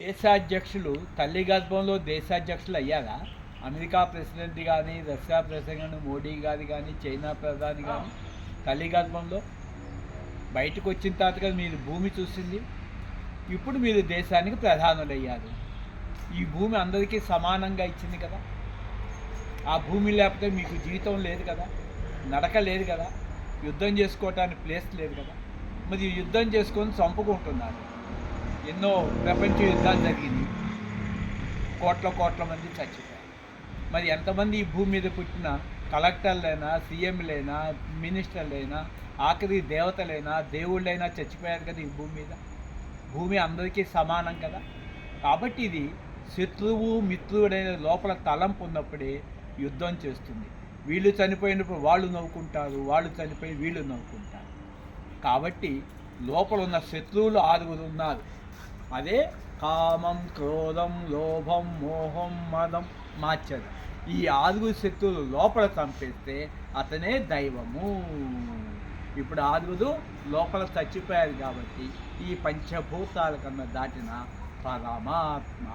దేశాధ్యక్షులు తల్లి గర్భంలో దేశాధ్యక్షులు అయ్యారా? అమెరికా ప్రెసిడెంట్ కానీ, రష్యా ప్రెసిడెంట్ మోడీ గారు కానీ, చైనా ప్రధాని కానీ తల్లి గర్భంలో బయటకు వచ్చిన తర్వాత కదా మీరు భూమి చూసింది. ఇప్పుడు మీరు దేశానికి ప్రధానులయ్యారు. ఈ భూమి అందరికీ సమానంగా ఇచ్చింది కదా. ఆ భూమి లేకపోతే మీకు జీవితం లేదు కదా, నడక లేదు కదా, యుద్ధం చేసుకోవటానికి ప్లేస్ లేదు కదా. మరి యుద్ధం చేసుకొని చంపుకుంటున్నారు. ఎన్నో ప్రపంచ యుద్ధాలు జరిగినాయి, కోట్ల మంది చచ్చిపోయారు. మరి ఎంతమంది ఈ భూమి మీద పుట్టిన కలెక్టర్లైనా, సీఎంలైనా, మినిస్టర్లైనా, ఆఖరి దేవతలైనా, దేవుళ్ళైనా చచ్చిపోయారు కదా ఈ భూమి మీద. భూమి అందరికీ సమానం కదా. కాబట్టి ఇది శత్రువు మిత్రుడైన లోపల తలంపు ఉన్నప్పుడే యుద్ధం చేస్తుంది. వీళ్ళు చనిపోయినప్పుడు వాళ్ళు నవ్వుకుంటారు, వాళ్ళు చనిపోయి వీళ్ళు నవ్వుకుంటారు. కాబట్టి లోపల ఉన్న శత్రువులు 6 ఉన్నారు. అదే కామం, క్రోధం, లోభం, మోహం, మదం, మాత్సర్యం. ఈ 6 శక్తులు లోపల చంపేస్తే అతనే దైవము. ఇప్పుడు 6 లోపల చచ్చిపోయారు కాబట్టి ఈ పంచభూతాల కన్నా దాటిన పరమాత్మ.